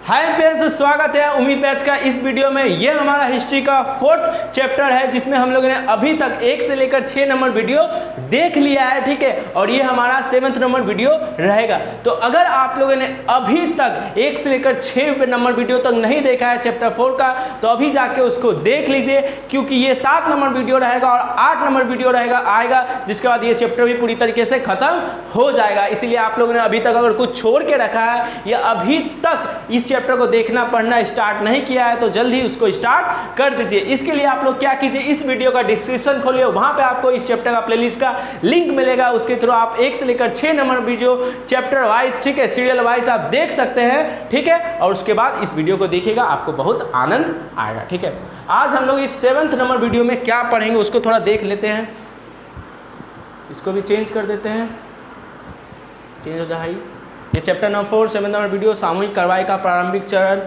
Hi friends, स्वागत है उम्मीद बैच का इस वीडियो में। ये हमारा हिस्ट्री का 4th चैप्टर है जिसमें हम लोगों ने अभी तक 1 से लेकर 6 नंबर वीडियो देख लिया है, ठीक है। और ये हमारा 7th नंबर वीडियो रहेगा। तो अगर आप लोगों ने अभी तक 1 से लेकर 6 नंबर वीडियो तक नहीं देखा है चैप्टर 4 का, तो अभी जाके उसको देख लीजिए, क्योंकि ये 7 नंबर वीडियो रहेगा और 8 नंबर वीडियो आएगा, जिसके बाद ये चैप्टर भी पूरी तरीके से खत्म हो जाएगा। इसीलिए आप लोगों ने अभी तक अगर कुछ छोड़ के रखा है या अभी तक इस चैप्टर को देखना पढ़ना स्टार्ट नहीं किया है, तो जल्द ही उसको स्टार्ट कर दीजिए। इसके लिए आप लोग क्या कीजिए, इस वीडियो का डिस्क्रिप्शन खोलिए, वहां पे आपको इस चैप्टर का प्लेलिस्ट का लिंक मिलेगा। उसके थ्रू आप 1 से लेकर 6 नंबर वीडियो चैप्टर वाइज, ठीक है, सीरियल वाइज आप देख सकते हैं, ठीक है। और उसके बाद इस वीडियो को देखिएगा, आपको बहुत आनंद आएगा, ठीक है। आज हम लोग इस 7th नंबर वीडियो में क्या पढ़ेंगे उसको थोड़ा देख लेते हैं। इसको भी चेंज कर देते हैं, चेंज हो जाए। ये चैप्टर नंबर 4 7 नंबर वीडियो, सामूहिक कार्रवाई का प्रारंभिक चरण,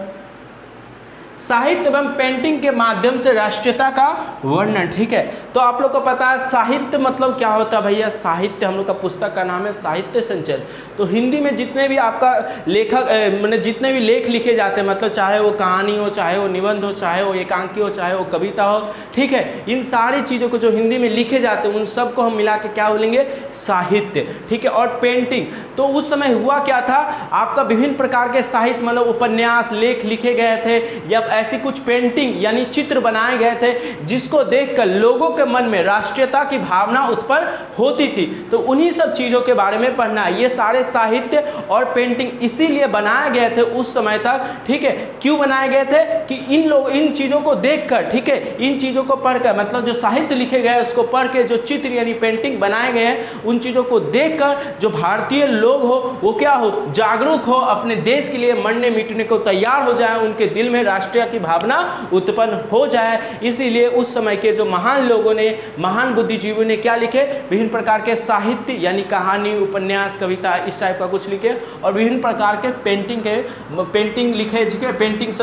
साहित्य एवं पेंटिंग के माध्यम से राष्ट्रीयता का वर्णन, ठीक है। तो आप लोग को पता है साहित्य मतलब क्या होता है भैया। साहित्य हम लोग का पुस्तक का नाम है साहित्य संचय। तो हिंदी में जितने भी आपका लेखक मैंने जितने भी लेख लिखे जाते हैं, मतलब चाहे वो कहानी हो, चाहे वो निबंध हो, चाहे वो एकांकी हो, चाहे वो कविता हो, ठीक है, इन सारी चीज़ों को जो हिंदी में लिखे जाते हैं उन सबको हम मिला के क्या बोलेंगे, साहित्य, ठीक है। और पेंटिंग, तो उस समय हुआ क्या था, आपका विभिन्न प्रकार के साहित्य मतलब उपन्यास लेख लिखे गए थे या ऐसी कुछ पेंटिंग यानी चित्र बनाए गए थे जिसको देखकर लोगों के मन में राष्ट्रीयता की भावना उत्पन्न होती थी। तो उन्हीं सब चीज़ों के बारे में पढ़ना है। ये सारे साहित्य और पेंटिंग इसीलिए बनाए गए थे उस समय तक, ठीक है। क्यों बनाए गए थे कि इन चीज़ों को देखकर, ठीक है, इन चीज़ों को पढ़कर, मतलब जो साहित्य लिखे गए उसको पढ़ के जो चित्र यानी पेंटिंग बनाए गए हैं उन चीज़ों को देखकर जो भारतीय लोग हो वो क्या हो, जागरूक हो, अपने देश के लिए मरने मिटने को तैयार हो जाए, उनके दिल में राष्ट्रीय की भावना उत्पन्न हो जाए। इसीलिए उस समय के जो महान लोगों ने, महान बुद्धिजीवियों ने क्या लिखे, विभिन्न प्रकार के साहित्य यानी कहानी, उपन्यास, कविता, इस टाइप का कुछ लिखे और विभिन्न प्रकार के पेंटिंग लिखे,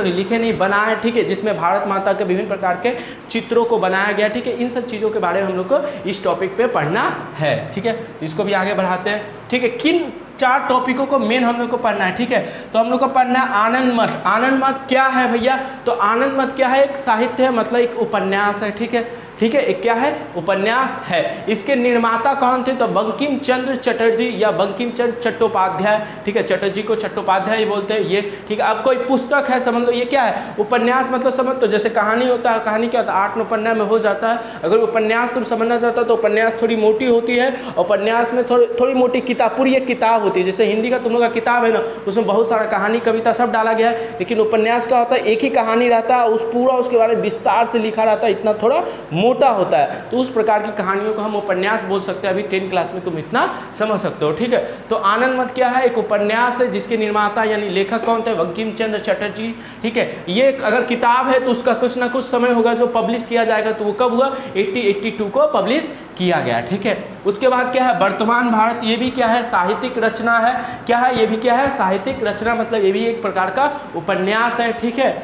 लिखे नहीं बनाए, ठीक है, जिसमें भारत माता के विभिन्न प्रकार के चित्रों को बनाया गया, ठीक है। इन सब चीज़ों के बारे में हम लोग को इस टॉपिक पे पढ़ना है, ठीक है। इसको भी आगे बढ़ाते हैं, ठीक है। किन 4 टॉपिकों को मेन हम लोग को पढ़ना है, ठीक है। तो हम लोग को पढ़ना है आनंद मठ। आनंद मठ क्या है भैया, तो आनंद मठ क्या है, एक साहित्य है, मतलब एक उपन्यास है, ठीक है, ठीक है। एक क्या है, उपन्यास है। इसके निर्माता कौन थे, तो बंकिम चंद्र चटर्जी या बंकिम चंद्र चट्टोपाध्याय, ठीक है, चटर्जी को चट्टोपाध्याय बोलते हैं ये, ठीक है। अब कोई पुस्तक है, समझ लो ये क्या है, उपन्यास मतलब समझ, तो जैसे कहानी होता है, कहानी क्या होता है, 8 उपन्यास में हो जाता है। अगर उपन्यास तुम समझना चाहते हो तो उपन्यास थोड़ी मोटी होती है, उपन्यास में थोड़ी मोटी किताब, पूरी एक किताब होती है। जैसे हिंदी का तुम लोग का किताब है ना, उसमें बहुत सारा कहानी कविता सब डाला गया है, लेकिन उपन्यास का होता है एक ही कहानी रहता है, उस पूरा उसके बारे में विस्तार से लिखा रहता है, इतना थोड़ा मोटा होता है। तो उस प्रकार की कहानियों को हम उपन्यास बोल सकते हैं। अभी 10th क्लास में तुम इतना समझ सकते हो, ठीक है। तो आनंद मठ क्या है, एक उपन्यास है जिसके निर्माता यानी लेखक कौन थे, बंकिम चंद्र चटर्जी, ठीक है। ये अगर किताब है तो उसका कुछ ना कुछ समय होगा जो पब्लिश किया जाएगा, तो वो कब हुआ, 1882 को पब्लिश किया गया, ठीक है। उसके बाद क्या है, वर्तमान भारत, ये भी क्या है, साहित्यिक रचना है। क्या है, ये भी क्या है, साहित्यिक रचना, मतलब ये भी एक प्रकार का उपन्यास है, ठीक है।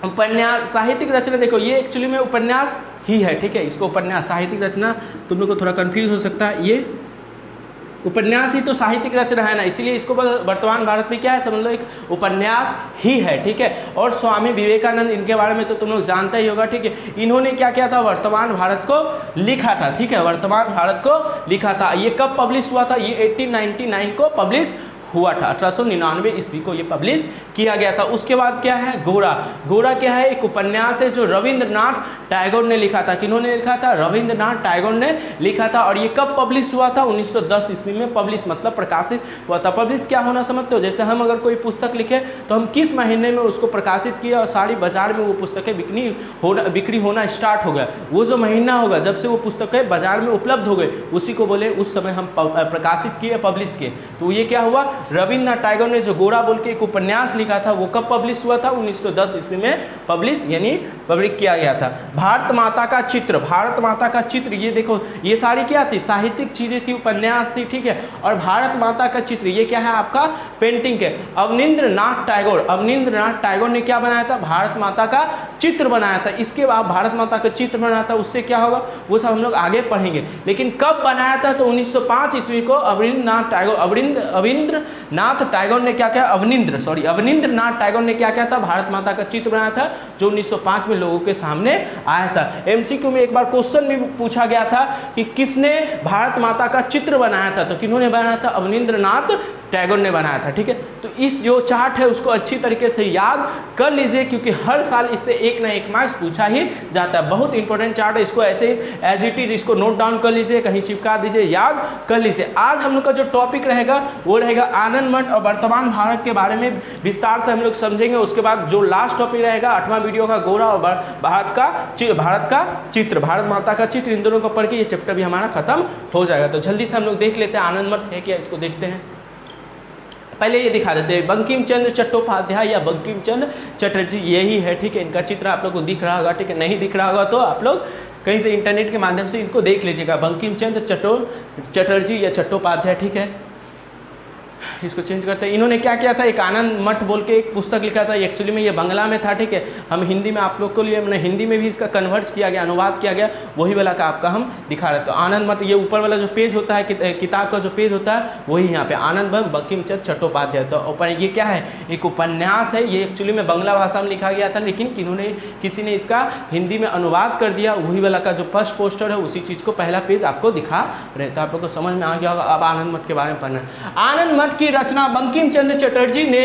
उपन्यास साहित्यिक रचना, देखो ये एक्चुअली में उपन्यास ही है, ठीक है। इसको उपन्यास साहित्यिक रचना, तुम लोग को थोड़ा कंफ्यूज हो सकता है, ये उपन्यास ही तो साहित्यिक रचना है ना, इसीलिए इसको वर्तमान भारत में क्या है, समझ लो एक उपन्यास ही है, ठीक है। और स्वामी विवेकानंद, इनके बारे में तो तुम लोग जानते ही होगा, ठीक है। इन्होंने क्या किया था, वर्तमान भारत को लिखा था, ठीक है, वर्तमान भारत को लिखा था। ये कब पब्लिश हुआ था, ये 1899 को पब्लिश हुआ था, 1899 ईस्वी को ये पब्लिश किया गया था। उसके बाद क्या है, गोरा। गोरा क्या है, एक उपन्यास है जो रविंद्रनाथ टैगोर ने लिखा था। किन्होंने लिखा था, रविंद्रनाथ टैगोर ने लिखा था। और ये कब पब्लिश हुआ था, 1910 ईस्वी में पब्लिश, मतलब प्रकाशित हुआ था। पब्लिश क्या होना समझते हो, जैसे हम अगर कोई पुस्तक लिखे तो हम किस महीने में उसको प्रकाशित किया और सारी बाजार में वो पुस्तकें बिक्री होना स्टार्ट हो गया, वो जो महीना होगा जब से वो पुस्तकें बाजार में उपलब्ध हो गए, उसी को बोले उस समय हम प्रकाशित किए, पब्लिश किए। तो ये क्या हुआ, रविंद्रनाथ टैगोर ने जो गोरा बोल के एक उपन्यास लिखा था वो कब पब्लिश हुआ था, 1910 ईस्वी में पब्लिश यानी पब्लिश किया गया था। भारत माता का चित्र, भारत माता का चित्र, ये देखो ये सारी क्या थी, साहित्यिक चीजें थी, उपन्यास थी, ठीक है। और भारत माता का चित्र ये क्या है, आपका पेंटिंग है। अवनींद्रनाथ टैगोर ने क्या बनाया था, भारत माता का चित्र बनाया था। इसके बाद भारत माता का चित्र बनाया था, उससे क्या होगा वो सब हम लोग आगे पढ़ेंगे। लेकिन कब बनाया था, तो 1905 ईस्वी को अवनींद्रनाथ टैगोर नाथ टैगोर ने क्या किया, अवनींद्र नाथ टैगोर ने क्या किया था, भारत माता का चित्र बनाया था जो 1905 में लोगों के सामने आया था। एमसीक्यू में एक बार क्वेश्चन भी पूछा गया था कि किसने भारत माता का चित्र बनाया था, तो किन्होंने बनाया था, अवनींद्र नाथ टैगोर ने बनाया था। ठीक है, तो इस जो चार्ट है उसको अच्छी तरीके से याद कर लीजिए क्योंकि हर साल इससे एक ना एक मार्क्स पूछा ही जाता है। बहुत इंपॉर्टेंट चार्ट है, इसको ऐसे ही एज इट इज इसको नोट डाउन कर लीजिए, कहीं चिपका दीजिए, याद कर लीजिए। आज हम लोग का जो टॉपिक रहेगा वो रहेगा आनंद मठ और वर्तमान भारत के बारे में विस्तार से हम लोग समझेंगे। उसके बाद जो लास्ट टॉपिक रहेगा 8वां वीडियो का गोरा और भारत का चित्र, भारत माता का चित्र, इन दोनों को पढ़ के ये चैप्टर भी हमारा खत्म हो जाएगा। तो जल्दी से हम लोग देख लेते हैं आनंद मठ है क्या, इसको देखते हैं। पहले ये दिखा देते हैं, बंकिम चंद्र चट्टोपाध्याय या बंकिम चंद्र चटर्जी यही है। ठीक है, इनका चित्र आप लोग को दिख रहा होगा। ठीक है, नहीं दिख रहा होगा तो आप लोग कहीं से इंटरनेट के माध्यम से इनको देख लीजिएगा, बंकिम चंद्र चटर्जी या चट्टोपाध्याय। ठीक है, इसको चेंज करते हैं। इन्होंने क्या किया था, एक आनंद मठ बोल के एक पुस्तक लिखा था, एक्चुअली में ये बंगला में था। ठीक है, हम हिंदी में आप लोग को लिए मैंने हिंदी में भी इसका कन्वर्ट किया गया, अनुवाद किया गया, वही वाला का आपका हम दिखा रहे। तो आनंद मठ, ये ऊपर वाला जो पेज होता है किताब का जो पेज होता है वही यहाँ पे आनंद बंकिम चंद्र चट्टोपाध्याय। तो ऊपर ये क्या है, एक उपन्यास है। ये एक्चुअली में बंगला भाषा में लिखा गया था लेकिन किसी ने इसका हिंदी में अनुवाद कर दिया, वही वाला का जो फर्स्ट पोस्टर है उसी चीज़ को पहला पेज आपको दिखा रहे। तो आप लोग को समझ में आ गया होगा। अब आनंद मठ के बारे में पढ़ना है। आनंद मठ की रचना बंकिम चंद्र चटर्जी ने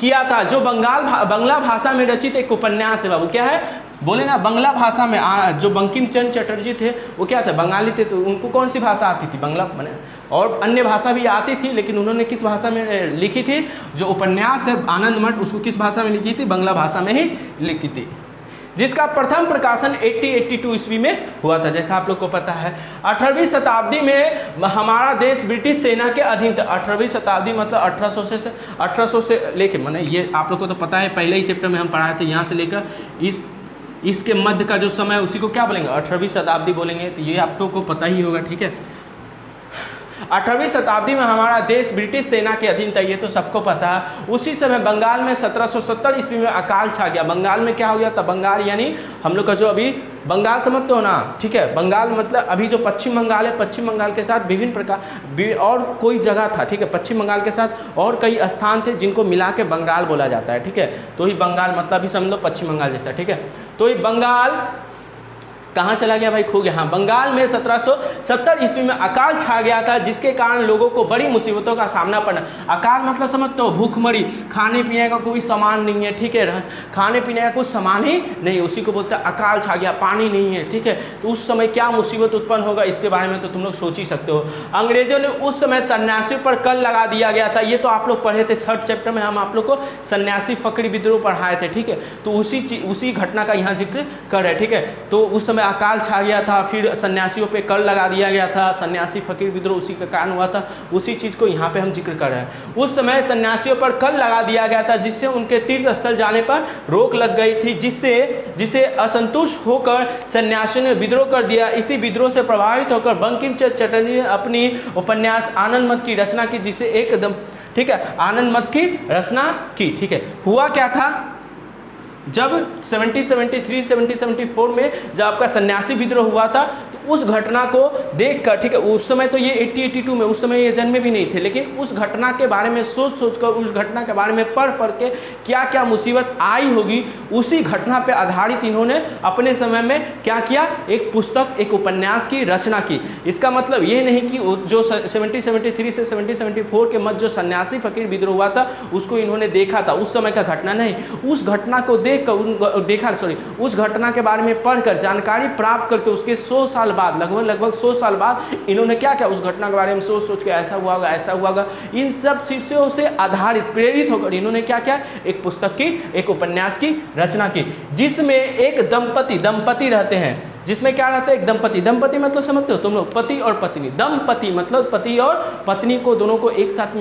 किया था, जो बंगला भाषा में रचित एक उपन्यास है। बाबू क्या है, बोले ना बंगला भाषा में। जो बंकिम चंद्र चटर्जी थे वो क्या थे, बंगाली थे, तो उनको कौन सी भाषा आती थी, बंगला माने, और अन्य भाषा भी आती थी, लेकिन उन्होंने किस भाषा में लिखी थी, जो उपन्यास है आनंद मठ उसको किस भाषा में लिखी थी, बंगला भाषा में ही लिखी थी, जिसका प्रथम प्रकाशन 1882 ईस्वी में हुआ था। जैसा आप लोग को पता है 18वीं शताब्दी में हमारा देश ब्रिटिश सेना के अधीन था। 18वीं शताब्दी मतलब 1800 से लेके, माने ये आप लोग को तो पता है, पहले ही चैप्टर में हम पढ़ाए थे, यहाँ से लेकर इसके मध्य का जो समय उसी को क्या बोलेंगे, 18वीं शताब्दी बोलेंगे। तो ये आप लोग को पता ही होगा। ठीक है, 18वीं शताब्दी में हमारा देश ब्रिटिश सेना के अधीन था, ये तो सबको पता है। उसी समय बंगाल में 1770 ईस्वी में अकाल छा गया। बंगाल में क्या हो गया था, बंगाल यानी हम लोग का जो अभी बंगाल समझते हो ना। ठीक है, बंगाल मतलब अभी जो पश्चिम बंगाल है, पश्चिम बंगाल के साथ विभिन्न प्रकार और कोई जगह था। ठीक है, पश्चिम बंगाल के साथ और कई स्थान थे जिनको मिला के बंगाल बोला जाता है। ठीक है, तो ही बंगाल मतलब भी समझ लो पश्चिम बंगाल जैसा। ठीक है, तो ये बंगाल कहाँ चला गया भाई, खो गया। हाँ, बंगाल में 1770 ईस्वी में अकाल छा गया था, जिसके कारण लोगों को बड़ी मुसीबतों का सामना पड़ना। अकाल मतलब समझते हो, भूखमरी, खाने पीने का कोई सामान नहीं है। ठीक है, खाने पीने का कुछ सामान ही नहीं, उसी को बोलते हैं अकाल छा गया, पानी नहीं है। ठीक है, तो उस समय क्या मुसीबत उत्पन्न होगा इसके बारे में तो तुम लोग सोच ही सकते हो। अंग्रेजों ने उस समय सन्यासियों पर कर लगा दिया गया था। ये तो आप लोग पढ़े थे 3rd चैप्टर में, हम आप लोग को सन्यासी फकरी विद्रोह पढ़ाए थे। ठीक है, तो उसी घटना का यहाँ जिक्र कर रहे हैं। ठीक है, तो उस समय अकाल छा गया था, फिर सन्यासियों पे कर लगा दिया गया था, सन्यासी फकीर विद्रोह उसी के कारण हुआ था, उसी चीज़ को यहाँ पे हम जिक्र कर रहे हैं। उस समय सन्यासियों पर कर लगा दिया गया था, जिससे उनके तीर्थ स्थल जाने पर रोक लग गई थी, जिसे असंतुष्ट होकर सन्यासियों ने विद्रोह कर दिया। इसी विद्रोह से प्रभावित होकर बंकिम चंद्र चटर्जी ने अपनी उपन्यास आनंद मठ की रचना की, जिसे एकदम ठीक है आनंद मठ की रचना की। ठीक है, हुआ क्या था, जब 1774 में जब आपका सन्यासी विद्रोह हुआ था, तो उस घटना को देखकर, ठीक है, उस समय तो ये 1882 में, उस समय ये जन्मे भी नहीं थे, लेकिन उस घटना के बारे में सोच कर, उस घटना के बारे में पढ़ के क्या क्या मुसीबत आई होगी, उसी घटना पे आधारित इन्होंने अपने समय में क्या किया, एक पुस्तक, एक उपन्यास की रचना की। इसका मतलब ये नहीं कि जो 1773 से 1774 के मध्य जो सन्यासी फकीर विद्रोह हुआ था उसको इन्होंने देखा था, उस समय का घटना नहीं। उस घटना को उस घटना के बारे में पढ़कर जानकारी प्राप्त करके उसके 100 साल बाद, लगभग 100 साल बाद इन्होंने क्या किया, उस घटना के बारे में सोच के ऐसा हुआ होगा, इन सब चीज़ों से आधारित प्रेरित होकर इन्होंने क्या किया, एक पुस्तक की, एक उपन्यास की रचना की, जिसमें एक दंपति रहते हैं। जिसमें क्या रहता है, एक दंपति मतलब समझते हो तुम लोग, पति और पत्नी। दंपति मतलब पति और पत्नी को दोनों को एक साथ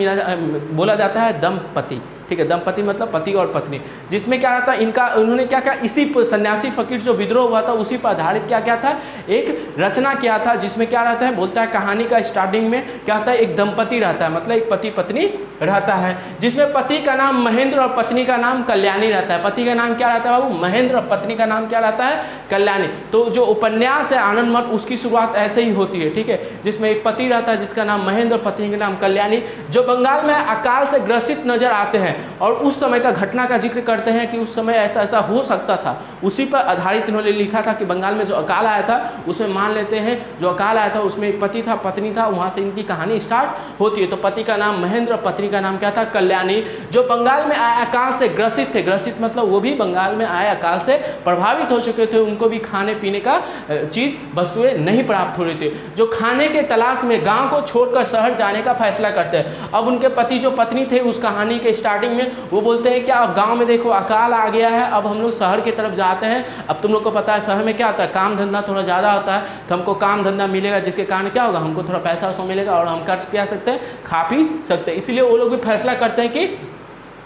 बोला जाता है दंपति। ठीक है, दंपति मतलब पति और पत्नी, जिसमें क्या रहता है इनका, उन्होंने क्या क्या इसी सन्यासी फकीर जो विद्रोह हुआ था उसी पर आधारित क्या क्या था, एक रचना किया था, जिसमें क्या रहता है, बोलता है कहानी का स्टार्टिंग में क्या होता है, एक दंपति रहता है, मतलब एक पति पत्नी रहता है, जिसमें पति का नाम महेंद्र और पत्नी का नाम कल्याणी रहता है। पति का नाम क्या रहता है बाबू, महेंद्र, और पत्नी का नाम क्या रहता है, कल्याणी। तो जो उपन्यास है आनंद मठ, उसकी शुरुआत ऐसे ही होती है, ठीक है, जिसमें एक पति रहता है जिसका नाम महेंद्र, पत्नी का नाम कल्याणी, जो बंगाल में अकाल से ग्रसित नजर आते हैं और उस समय का घटना का जिक्र करते हैं कि उस समय ऐसा ऐसा हो सकता था। उसी पर आधारित इन्होंने लिखा था कि बंगाल में जो अकाल आया था उसमें मान लेते हैं जो अकाल आया था उसमें एक पति था, पत्नी था, वहाँ से इनकी कहानी स्टार्ट होती है। तो पति का नाम महेंद्र, पत्नी का नाम क्या था, कल्याणी, जो बंगाल में आए अकाल से ग्रसित थे। ग्रसित मतलब वो भी बंगाल में आए अकाल से प्रभावित हो चुके थे, उनको भी खाने पीने का चीज़ वस्तुएं नहीं प्राप्त हो रही थी, जो खाने के तलाश में गांव को छोड़कर शहर जाने का फैसला करते हैं। अब उनके पति जो पत्नी थे उस कहानी के स्टार्टिंग में वो बोलते हैं कि अब गांव में देखो अकाल आ गया है, अब हम लोग शहर की तरफ जाते हैं। अब तुम लोग को पता है शहर में क्या होता है, काम धंधा थोड़ा ज़्यादा होता है, तो हमको काम धंधा मिलेगा, जिसके कारण क्या होगा, हमको थोड़ा पैसा उसमें मिलेगा और हम कर क्या सकते हैं, खा पी सकते हैं। इसलिए वो लोग भी फैसला करते हैं कि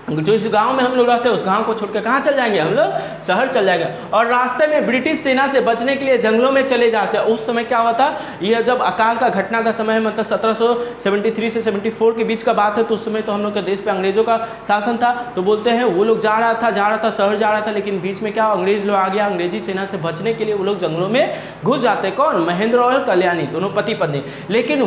जो इस गांव में हम लोग रहते हैं उस गांव को छोड़कर कहाँ चल जाएंगे, हम लोग शहर चल जाएंगे। और रास्ते में ब्रिटिश सेना से बचने के लिए जंगलों में चले जाते हैं। उस समय क्या हुआ था, यह जब अकाल का घटना का समय है, मतलब 1773 से 74 के बीच का बात है, तो उस समय तो हम लोग के देश पे अंग्रेजों का शासन था। तो बोलते हैं वो लोग जा रहा था शहर जा रहा था, लेकिन बीच में क्या अंग्रेज लोग आ गया, अंग्रेजी सेना से बचने के लिए वो लोग जंगलों में घुस जाते हैं। कौन, महेंद्र और कल्याणी, दोनों पति पत्नी। लेकिन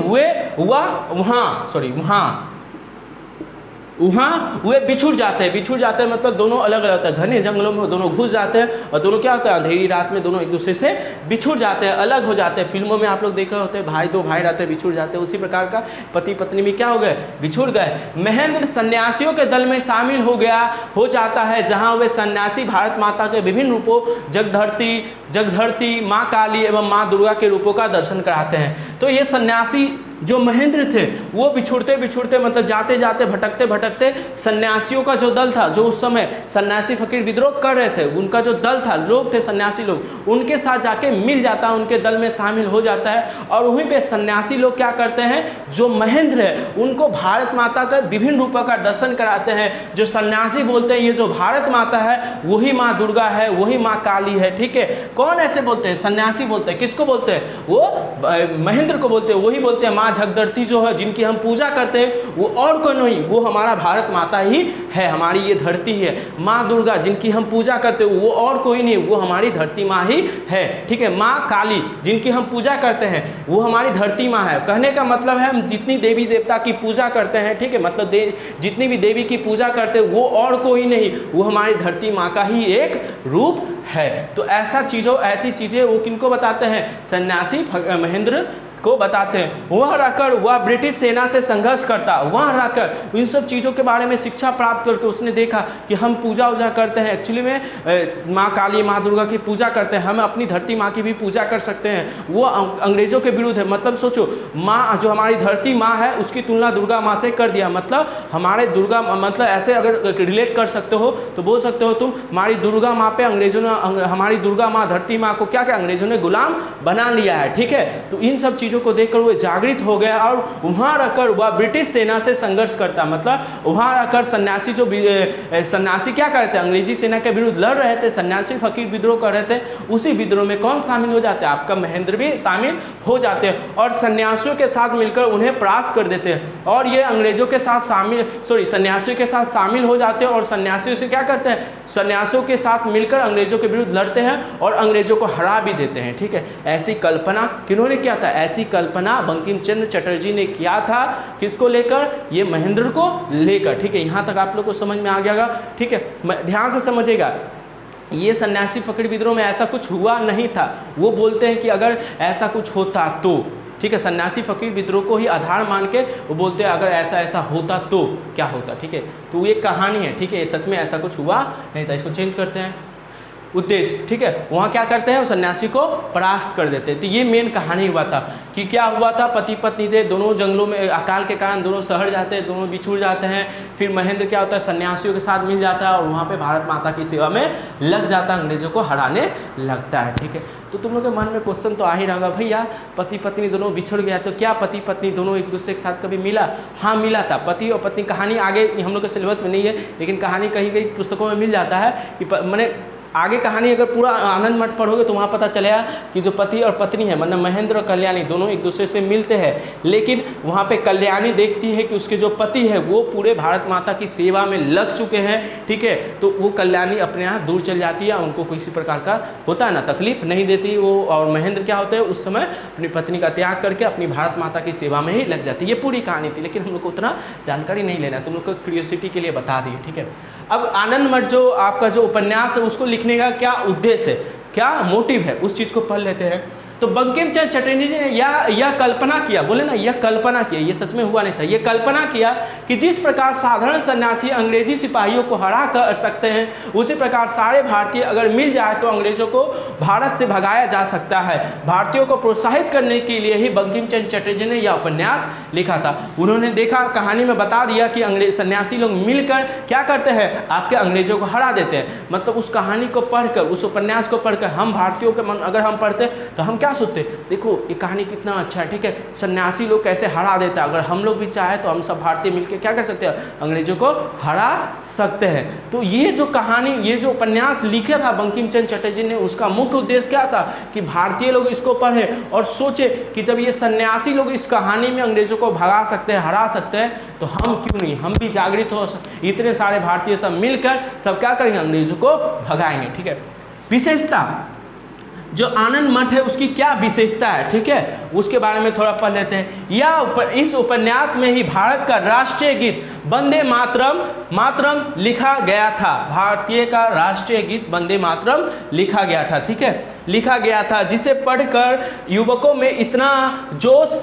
वहाँ वे बिछुड़ जाते हैं, मतलब दोनों अलग अलग हैं, घने जंगलों में दोनों घुस जाते हैं और दोनों क्या होता है, अंधेरी रात में दोनों एक दूसरे से बिछुड़ जाते हैं, अलग हो जाते हैं। फिल्मों में आप लोग देखे होते हैं, भाई दो भाई रहते हैं बिछुड़ जाते हैं, उसी प्रकार का पति पत्नी भी क्या हो गए, बिछुड़ गए। महेंद्र सन्यासियों के दल में शामिल हो जाता है, जहाँ वे सन्यासी भारत माता के विभिन्न रूपों जगधरती, माँ काली एवं माँ दुर्गा के रूपों का दर्शन कराते हैं। तो ये सन्यासी जो महेंद्र थे वो बिछुड़ते मतलब जाते जाते भटकते सन्यासियों का जो दल था, जो उस समय सन्यासी फकीर विद्रोह कर रहे थे, उनका जो दल था, लोग थे सन्यासी लोग, उनके साथ जाके मिल जाता है, उनके दल में शामिल हो जाता है। और वहीं पे सन्यासी लोग क्या करते हैं, जो महेंद्र है उनको भारत माता का विभिन्न रूपों का दर्शन कराते हैं। जो सन्यासी बोलते हैं ये जो भारत माता है वही माँ दुर्गा है, वही माँ काली है, ठीक है। कौन ऐसे बोलते हैं, सन्यासी बोलते हैं। किसको बोलते हैं, वो महेंद्र को बोलते हैं। वही बोलते हैं माँ जगधरती जो है, जिनकी हम पूजा करते हैं, वो और कोई नहीं, वो हमारा भारत माता ही है, हमारी ये धरती है। माँ दुर्गा जिनकी हम पूजा करते हैं, वो और कोई नहीं, वो हमारी धरती माँ ही है, ठीक है। माँ काली जिनकी हम पूजा करते हैं, वो हमारी धरती माँ है। कहने का मतलब है हम जितनी देवी देवता की पूजा करते हैं, ठीक है, मतलब जितनी भी देवी की पूजा करते हैं वो और कोई नहीं, वो हमारी धरती माँ का ही एक रूप है। तो ऐसी चीज़ें वो किनको बताते हैं, सन्यासी महेंद्र को बताते हैं। वह रहकर वह ब्रिटिश सेना से संघर्ष करता, वहाँ रहकर इन सब चीज़ों के बारे में शिक्षा प्राप्त करके उसने देखा कि हम पूजा वूजा करते हैं, एक्चुअली में माँ काली माँ दुर्गा की पूजा करते हैं, हम अपनी धरती माँ की भी पूजा कर सकते हैं। वो अंग्रेजों के विरुद्ध है। मतलब सोचो, माँ जो हमारी धरती माँ है उसकी तुलना दुर्गा माँ से कर दिया, मतलब हमारे दुर्गा, मतलब ऐसे अगर रिलेट कर सकते हो तो बोल सकते हो तुम हमारी दुर्गा माँ पे अंग्रेजों ने, हमारी दुर्गा माँ धरती माँ को क्या अंग्रेजों ने गुलाम बना लिया है, ठीक है। तो इन सब चीज़ों को देखकर वो जागृत हो गया और वहां रहकर वह ब्रिटिश सेना से संघर्ष करता, मतलब वहां रहकर सन्यासी जो सन्यासी क्या करते हैं, अंग्रेजी सेना के विरुद्ध लड़ रहे थे, सन्यासी फकीर विद्रोह कर रहे थे, उसी विद्रोह में कौन शामिल हो जाते हैं, आपका महेंद्र भी शामिल हो जाते हैं और सन्यासियों के साथ मिलकर उन्हें परास्त कर देते हैं। और ये अंग्रेजों के साथ सन्यासियों के साथ शामिल हो जाते हैं और सन्यासियों से क्या करते हैं, सन्यासियों के साथ मिलकर अंग्रेजों के विरुद्ध लड़ते हैं और अंग्रेजों को हरा भी देते हैं, ठीक है। ऐसी कल्पना किन्होंने किया था, ऐसी कल्पना बंकिम चंद्र चटर्जी ने किया था, किसको लेकर, ये महेंद्र को लेकर, ठीक है। यहाँ तक आप लोग को समझ में आ गया, ठीक है, ध्यान से समझिएगा। ये सन्यासी फकीर विद्रोह में ऐसा कुछ हुआ नहीं था, वो बोलते हैं कि अगर ऐसा कुछ होता तो, ठीक है, सन्यासी फकीर विद्रोह को ही आधार मान के वो बोलते हैं अगर ऐसा ऐसा होता तो क्या होता, ठीक है। तो ये कहानी है, ठीक है, सच में ऐसा कुछ हुआ नहीं था। इसको चेंज करते हैं, उद्देश्य, ठीक है। वहाँ क्या करते हैं, सन्यासी को परास्त कर देते हैं। तो ये मेन कहानी हुआ था कि क्या हुआ था, पति पत्नी थे, दोनों जंगलों में अकाल के कारण दोनों शहर जाते हैं, दोनों बिछुड़ जाते हैं। फिर महेंद्र क्या होता है, सन्यासियों के साथ मिल जाता है और वहाँ पे भारत माता की सेवा में लग जाता है, अंग्रेजों को हराने लगता है, ठीक है। तो तुम लोग के मन में क्वेश्चन तो आ ही रहा होगा, भैया पति पत्नी दोनों बिछड़ गया तो क्या पति पत्नी दोनों एक दूसरे के साथ कभी मिला? हाँ मिला था। पति और पत्नी कहानी आगे हम लोग के सिलेबस में नहीं है, लेकिन कहानी कहीं कहीं पुस्तकों में मिल जाता है कि मैंने आगे कहानी अगर पूरा आनंद मठ पढ़ोगे तो वहाँ पता चलेगा कि जो पति और पत्नी है मतलब महेंद्र और कल्याणी दोनों एक दूसरे से मिलते हैं, लेकिन वहाँ पे कल्याणी देखती है कि उसके जो पति है वो पूरे भारत माता की सेवा में लग चुके हैं, ठीक है, तो वो कल्याणी अपने यहाँ दूर चल जाती है, उनको किसी प्रकार का होता है ना तकलीफ नहीं देती वो, और महेंद्र क्या होते हैं उस समय अपनी पत्नी का त्याग करके अपनी भारत माता की सेवा में ही लग जाती है। ये पूरी कहानी थी, लेकिन हम लोग को उतना जानकारी नहीं लेना, तुम लोग को क्यूरियोसिटी के लिए बता दिए, ठीक है। अब आनंद मठ जो आपका जो उपन्यास है उसको लिखने का क्या उद्देश्य है, क्या मोटिव है, उस चीज़ को पढ़ लेते हैं। तो बंकिम चंद्र चटर्जी ने यह कल्पना किया, बोले ना यह कल्पना किया, ये सच में हुआ नहीं था, ये कल्पना किया कि जिस प्रकार साधारण सन्यासी अंग्रेजी सिपाहियों को हरा कर सकते हैं, उसी प्रकार सारे भारतीय अगर मिल जाए तो अंग्रेजों को भारत से भगाया जा सकता है। भारतीयों को प्रोत्साहित करने के लिए ही बंकिम चंद्र चटर्जी ने यह उपन्यास लिखा था। उन्होंने देखा, कहानी में बता दिया कि अंग्रेज सन्यासी लोग मिलकर क्या करते हैं, आपके अंग्रेजों को हरा देते हैं। मतलब उस कहानी को पढ़कर, उस उपन्यास को पढ़कर हम भारतीयों के मन अगर हम पढ़ते तो हम क्या सोचते, देखो ये कहानी कितना अच्छा है, ठीक है, सन्यासी लोग कैसे हरा देता है, अगर हम लोग भी चाहे तो हम सब भारतीय मिलकर क्या कर सकते हैं, अंग्रेजों को हरा सकते हैं। तो ये जो कहानी, ये जो उपन्यास लिखा था बंकिम चंद्र चटर्जी ने, उसका मुख्य उद्देश्य क्या था कि भारतीय लोग इसको पढ़े और सोचे कि जब ये सन्यासी लोग इस कहानी में अंग्रेजों को भगा सकते हैं, हरा सकते हैं, तो हम क्यों नहीं, हम भी जागृत हो, इतने सारे भारतीय सब मिलकर सब क्या करेंगे, अंग्रेजों को भगाएंगे, ठीक है। विशेषता, जो आनंद मठ है उसकी क्या विशेषता है, ठीक है, उसके बारे में थोड़ा पढ़ लेते हैं। इस उपन्यास में ही भारत का राष्ट्रीय गीत वंदे मातरम लिखा गया था। भारतीय का राष्ट्रीय गीत वंदे मातरम लिखा गया था, ठीक है, लिखा गया था, जिसे पढ़कर युवकों में इतना जोश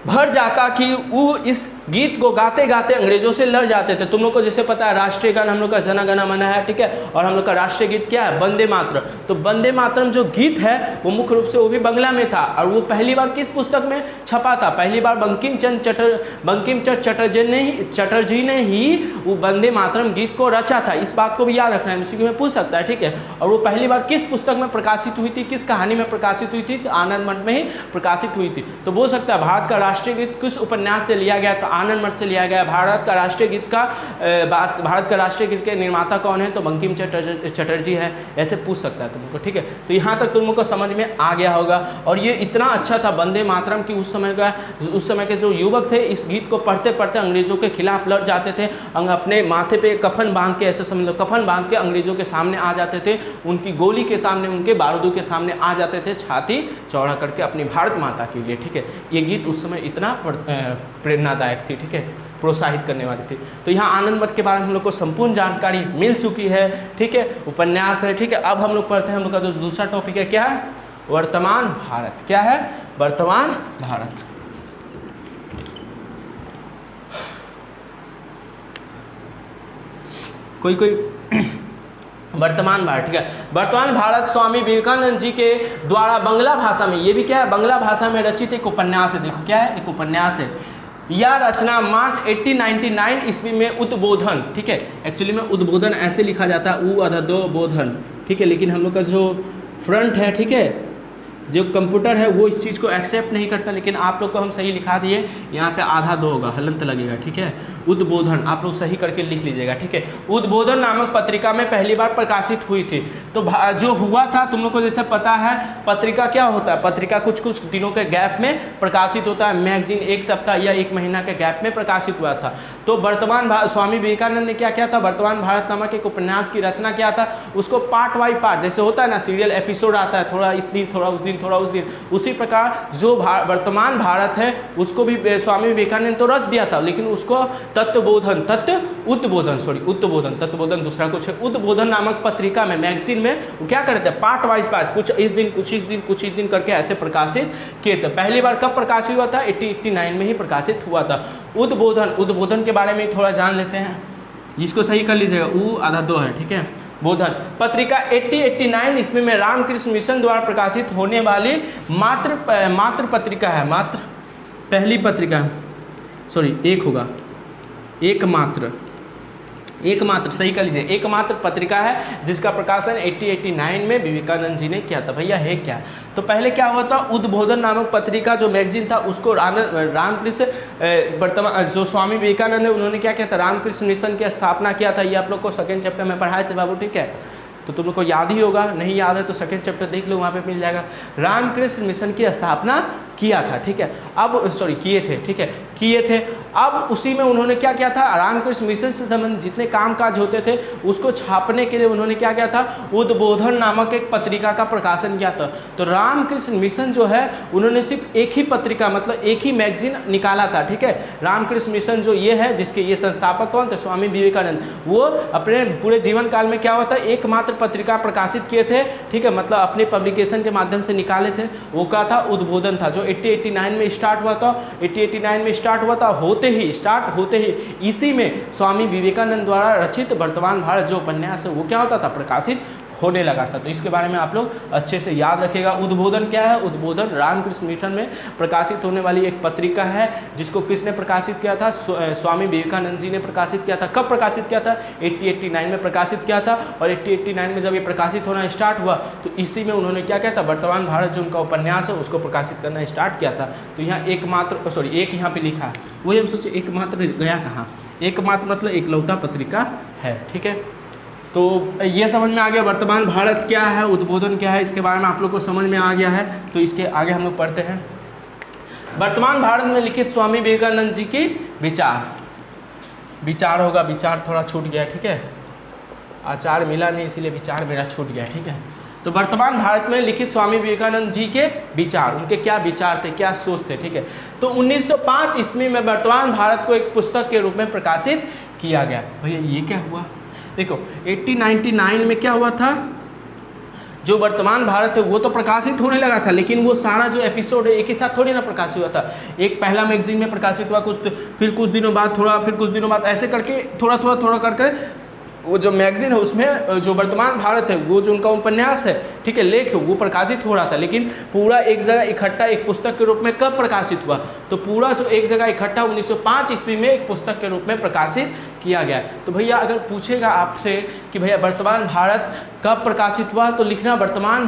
भर जाता कि वो इस गीत को गाते गाते अंग्रेजों से लड़ जाते थे। तुम लोग को जैसे पता है राष्ट्रीय गान हम लोग का जन गण मन है, ठीक है, और हम लोग का राष्ट्रीय गीत क्या है, वंदे मातरम। तो वंदे मातरम जो गीत है वो मुख्य रूप से वो भी बांग्ला में था, और वो पहली बार किस पुस्तक में छपा था, पहली बार बंकिम चंद्र चटर्जी ने ही वो वंदे मातरम गीत को रचा था। इस बात को भी याद रखना है, इसी में पूछ सकता है, ठीक है। और वो पहली बार किस पुस्तक में प्रकाशित हुई थी, किस कहानी में प्रकाशित हुई थी, तो आनंद मठ में ही प्रकाशित हुई थी। तो बोल सकता है भारत का राष्ट्रीय गीत किस उपन्यास से लिया गया, तो आनंद मठ से लिया गया। भारत का राष्ट्रीय गीत के निर्माता कौन है, तो बंकिम चंद्र चटर्जी है, ऐसे पूछ सकता है तुमको, ठीक है। तो यहाँ तक तुमको समझ में आ गया होगा। और ये इतना अच्छा था वंदे मातरम की उस समय के जो युवक थे इस गीत को पढ़ते पढ़ते अंग्रेजों के खिलाफ लड़ जाते थे, अपने माथे पे कफन बांध के, ऐसे समझ लो कफन बांध के अंग्रेजों के सामने आ जाते थे, उनकी गोली के सामने, उनके बारूदों के सामने आ जाते थे, छाती चौड़ा करके अपनी भारत माता के लिए, ठीक है। ये गीत उस समय इतना प्रेरणादायक थी, ठीक है, प्रोत्साहित करने वाली थी। तो यहाँ आनंद मठ के बारे में हम लोग को संपूर्ण जानकारी मिल चुकी है, ठीक है, उपन्यास है, ठीक है। अब हम लोग पढ़ते हैं, हम लोग का जो दूसरा टॉपिक है क्या है, वर्तमान भारत। क्या है, वर्तमान भारत। कोई वर्तमान भारत, ठीक है। वर्तमान भारत स्वामी विवेकानंद जी के द्वारा बांग्ला भाषा में, ये भी क्या है, बांग्ला भाषा में रचित एक उपन्यास है। देखो क्या है, एक उपन्यास है। यह रचना मार्च 1899 ईस्वी में उद्बोधन, ठीक है, एक्चुअली में उद्बोधन ऐसे लिखा जाता है, बोधन, ठीक है, लेकिन हम लोग का जो फ्रंट है, ठीक है, जो कंप्यूटर है वो इस चीज़ को एक्सेप्ट नहीं करता, लेकिन आप लोग को हम सही लिखा दिए, यहाँ पे आधा दो होगा, हलंत लगेगा, ठीक है। उद्बोधन आप लोग सही करके लिख लीजिएगा, ठीक है। उद्बोधन नामक पत्रिका में पहली बार प्रकाशित हुई थी। तो जो हुआ था तुम लोग को जैसे पता है, पत्रिका क्या होता है, पत्रिका कुछ दिनों के गैप में प्रकाशित होता है, मैगजीन एक सप्ताह या एक महीना के गैप में प्रकाशित हुआ था। तो वर्तमान स्वामी विवेकानंद ने क्या किया था, वर्तमान भारत नामक एक उपन्यास की रचना किया था। उसको पार्ट बाई पार्ट, जैसे होता है ना सीरियल एपिसोड आता है, थोड़ा इस दिन थोड़ा उस दिन थोड़ा उस दिन, उसी प्रकार जो वर्तमान भारत है उसको भी स्वामी विवेकानंद तो रच दिया था, लेकिन उसको उद्बोधन दूसरा कुछ है, उद्बोधन नामक पत्रिका में, मैगजीन में वो क्या करते हैं, पार्ट वाइज पार्ट, कुछ इस दिन करके ऐसे प्रकाशित किए थे। पहली बार कब प्रकाशित हुआ था, 1889 में ही प्रकाशित हुआ था। उद्बोधन के बारे में थोड़ा जान लेते हैं, इसको सही कर लीजिएगा, आधा दो है, ठीक है। बोधन पत्रिका 1889 ईस्वी में रामकृष्ण मिशन द्वारा प्रकाशित होने वाली मात्र पत्रिका है, पहली पत्रिका, सॉरी एक होगा, एकमात्र एकमात्र, सही कर लीजिए, एकमात्र पत्रिका है जिसका प्रकाशन 1889 में विवेकानंद जी ने किया था। भैया है क्या? तो पहले क्या हुआ था, उद्बोधन नामक पत्रिका जो मैगजीन था उसको रामकृष्ण वर्तमान जो स्वामी विवेकानंद है उन्होंने क्या किया था, रामकृष्ण मिशन की स्थापना किया था। ये आप लोग को सेकेंड चैप्टर में पढ़ाए थे बाबू, ठीक है, तो तुम लोग को याद ही होगा, नहीं याद है तो सेकेंड चैप्टर देख लो, वहाँ पे मिल जाएगा। रामकृष्ण मिशन की स्थापना किया था, ठीक है, अब सॉरी किए थे, ठीक है, किए थे। अब उसी में उन्होंने क्या किया था, रामकृष्ण मिशन से संबंधित जितने कामकाज होते थे उसको छापने के लिए उन्होंने क्या किया था, उद्बोधन नामक एक पत्रिका का प्रकाशन किया था। तो रामकृष्ण मिशन जो है उन्होंने सिर्फ एक ही पत्रिका मतलब एक ही मैगजीन निकाला था, ठीक है। रामकृष्ण मिशन जो ये है जिसके ये संस्थापक कौन थे, स्वामी विवेकानंद, वो अपने पूरे जीवन काल में क्या हुआ था, एकमात्र पत्रिका प्रकाशित किए थे, ठीक है, मतलब अपने पब्लिकेशन के माध्यम से निकाले थे। वो क्या था, उद्बोधन था, जो 1889 में स्टार्ट हुआ था। 1889 में स्टार्ट हुआ था, स्टार्ट होते ही इसी में स्वामी विवेकानंद द्वारा रचित वर्तमान भारत जो उपन्यास है वो क्या होता था, प्रकाशित होने लगा था। तो इसके बारे में आप लोग अच्छे से याद रखिएगा। उद्बोधन क्या है, उद्बोधन रामकृष्ण मिशन में प्रकाशित होने वाली एक पत्रिका है जिसको किसने प्रकाशित किया था, स्वामी विवेकानंद जी ने प्रकाशित किया था। कब प्रकाशित किया था, 1889 में प्रकाशित किया था। और 1889 में जब ये प्रकाशित होना स्टार्ट हुआ तो इसी में उन्होंने क्या किया था, वर्तमान भारत जो उनका उपन्यास है उसको प्रकाशित करना स्टार्ट किया था। तो यहाँ एकमात्र सॉरी एक यहाँ पे लिखा है, वही हम सोचे एकमात्र गया कहाँ, एकमात्र मतलब एकलौता पत्रिका है, ठीक है। तो ये समझ में आ गया वर्तमान भारत क्या है, उद्बोधन क्या है, इसके बारे में आप लोग को समझ में आ गया है। तो इसके आगे हम लोग पढ़ते हैं। वर्तमान भारत में लिखित स्वामी विवेकानंद जी की विचार होगा, विचार थोड़ा छूट गया, ठीक है, आचार मिला नहीं इसीलिए विचार मेरा छूट गया, ठीक है। तो वर्तमान भारत में लिखित स्वामी विवेकानंद जी के विचार, उनके क्या विचार थे, क्या सोच थे, ठीक है। तो 1905 ईस्वी में वर्तमान भारत को एक पुस्तक के रूप में प्रकाशित किया गया। भैया ये क्या हुआ, देखो 1899 में क्या हुआ था, जो वर्तमान भारत है वो तो प्रकाशित होने लगा था, लेकिन वो सारा जो एपिसोड है एक ही साथ थोड़ी ना प्रकाशित हुआ था। एक पहला मैगजीन में प्रकाशित हुआ, फिर कुछ दिनों बाद थोड़ा, फिर कुछ दिनों बाद, ऐसे करके थोड़ा करके वो जो मैगजीन है उसमें जो वर्तमान भारत है वो जो उनका उपन्यास है, ठीक है, लेख है, वो प्रकाशित हो रहा था। लेकिन पूरा एक जगह इकट्ठा एक पुस्तक के रूप में कब प्रकाशित हुआ, तो पूरा जो एक जगह इकट्ठा 1905 ईस्वी में एक पुस्तक के रूप में प्रकाशित किया गया। तो भैया अगर पूछेगा आपसे कि भैया वर्तमान भारत कब प्रकाशित हुआ, तो लिखना वर्तमान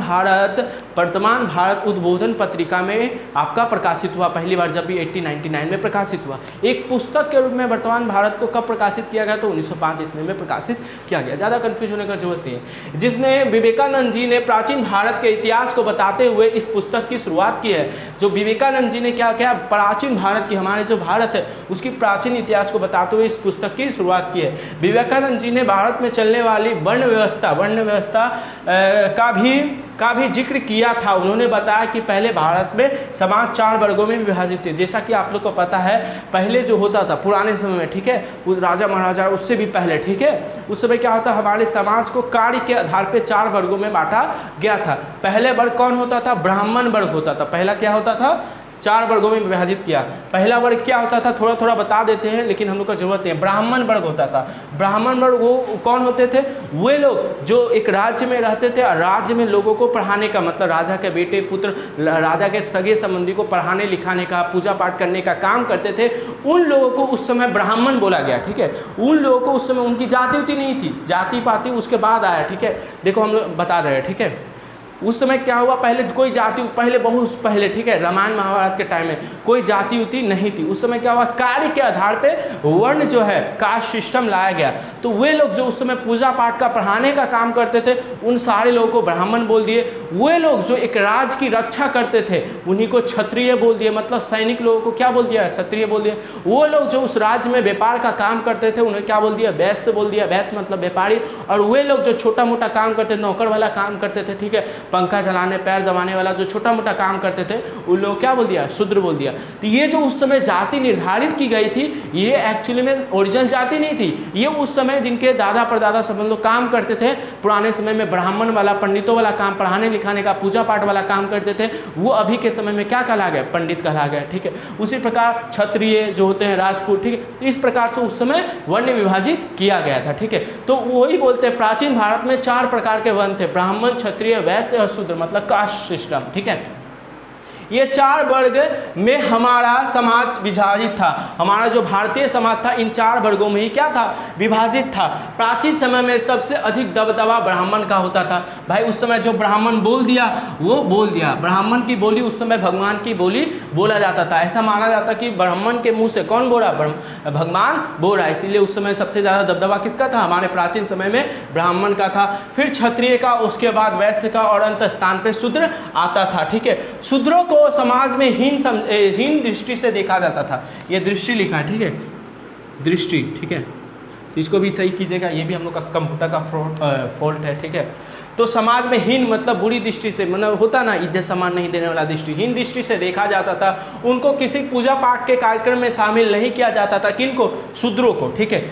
भारत उद्बोधन पत्रिका में आपका प्रकाशित हुआ पहली बार, जब भी 1899 में प्रकाशित हुआ। एक पुस्तक के रूप में वर्तमान भारत को कब प्रकाशित किया गया, तो 1905 ईस्वी में प्रकाशित किया गया। ज़्यादा कंफ्यूज होने का जरूरत नहीं है। जिसमें विवेकानंद जी ने प्राचीन भारत के इतिहास को बताते हुए इस पुस्तक की शुरुआत की है। जो विवेकानंद जी ने क्या किया, प्राचीन भारत की, हमारे जो भारत है उसकी प्राचीन इतिहास को बताते हुए इस पुस्तक की शुरुआत की है। विवेकानंद जी ने भारत में चलने वाली वर्ण व्यवस्था का भी जिक्र किया था। उन्होंने बताया कि पहले भारत में समाज 4 वर्गों में विभाजित थे। जैसा कि आप लोग को पता है पहले जो होता था पुराने समय में, ठीक है, राजा महाराजा उससे भी पहले, ठीक है, उस समय क्या होता, हमारे समाज को कार्य के आधार पे 4 वर्गों में बांटा गया था। पहले वर्ग कौन होता था, ब्राह्मण वर्ग होता था। पहला क्या होता था, 4 वर्गों में विभाजित किया। पहला वर्ग क्या होता था, थोड़ा बता देते हैं लेकिन हम लोग को जरूरत नहीं है। ब्राह्मण वर्ग होता था। ब्राह्मण वर्ग वो कौन होते थे, वे लोग जो एक राज्य में रहते थे और राज्य में लोगों को पढ़ाने का, मतलब राजा के बेटे पुत्र, राजा के सगे संबंधी को पढ़ाने लिखाने का, पूजा पाठ करने का काम करते थे। उन लोगों को उस समय ब्राह्मण बोला गया, ठीक है। उन लोगों को उस समय उनकी जाति उति नहीं थी, जाति पाति उसके बाद आया, ठीक है। देखो हम लोग बता रहे हैं, ठीक है। उस समय क्या हुआ, पहले कोई जाति, पहले बहुत पहले, ठीक है, रामायण महाभारत के टाइम में कोई जाति उति नहीं थी। उस समय क्या हुआ, कार्य के आधार पे वर्ण जो है कास्ट सिस्टम लाया गया। तो वे लोग जो उस समय पूजा पाठ का, पढ़ाने का काम करते थे, उन सारे लोगों को ब्राह्मण बोल दिए। वे लोग जो एक राज्य की रक्षा करते थे उन्हीं को क्षत्रिय बोल दिए, मतलब सैनिक लोगों को क्या बोल दिया, क्षत्रिय बोल दिया। वो लोग जो उस राज्य में व्यापार का काम करते थे उन्हें क्या बोल दिया, वैश्य बोल दिया, वैश्य मतलब व्यापारी। और वे लोग जो छोटा मोटा काम करते थे, नौकर वाला काम करते थे, ठीक है, पंखा चलाने, पैर दबाने वाला जो छोटा मोटा काम करते थे, उन लोग क्या बोल दिया, शूद्र बोल दिया। तो ये जो उस समय जाति निर्धारित की गई थी, ये एक्चुअली में ओरिजिनल जाति नहीं थी। ये उस समय जिनके दादा परदादा सब लोग काम करते थे, पुराने समय में ब्राह्मण वाला, पंडितों वाला काम, पढ़ाने लिखाने का, पूजा पाठ वाला काम करते थे, वो अभी के समय में क्या कहला गया, पंडित कहला गया, ठीक है। उसी प्रकार क्षत्रिय जो होते हैं, राजपूत, ठीक है, इस प्रकार से उस समय वर्ण विभाजित किया गया था, ठीक है। तो वही बोलते हैं प्राचीन भारत में 4 प्रकार के वर्ण थे, ब्राह्मण, क्षत्रिय, वैश्य और शूद्र, मतलब कास्ट सिस्टम, ठीक है। ये 4 वर्ग में हमारा समाज विभाजित था। हमारा जो भारतीय समाज था इन 4 वर्गों में ही क्या था, विभाजित था। प्राचीन समय में सबसे अधिक दबदबा ब्राह्मण का होता था। भाई उस समय जो ब्राह्मण बोल दिया वो बोल दिया, ब्राह्मण की बोली उस समय भगवान की बोली बोला जाता था। ऐसा माना जाता कि ब्राह्मण के मुंह से कौन बोल रहा, भगवान बोल रहा है। इसीलिए उस समय सबसे ज़्यादा दबदबा किसका था, हमारे प्राचीन समय में ब्राह्मण का था। फिर क्षत्रिय का, उसके बाद वैश्य का और अंत स्थान पे शूद्र आता था। ठीक है, शूद्रों को समाज में हीन दृष्टि से देखा जाता था। ये दृष्टि लिखा है, ठीक है, दृष्टि, ठीक है, इसको भी सही कीजिएगा, ये भी हम लोग का कंप्यूटर का फॉल्ट है। ठीक है, तो समाज में हीन मतलब बुरी दृष्टि से, मतलब होता ना इज्जत सम्मान नहीं देने वाला दृष्टि, हीन दृष्टि से देखा जाता था। उनको किसी पूजा पाठ के कार्यक्रम में शामिल नहीं किया जाता था। किनको, शूद्रों को। ठीक है,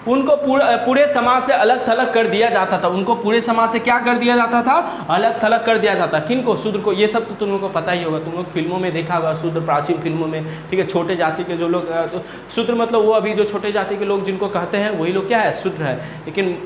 उनको पूरे समाज से अलग थलग कर दिया जाता था। उनको पूरे समाज से क्या कर दिया जाता था, अलग थलग कर दिया जाता। किनको, शूद्र को। ये सब तो तुम लोगों को पता ही होगा, तुम लोग फिल्मों में देखा होगा, शूद्र प्राचीन फिल्मों में। ठीक है, छोटे जाति के जो लोग, तो शूद्र मतलब वो अभी जो छोटे जाति के लोग जिनको कहते हैं वही लोग क्या है, शूद्र है। लेकिन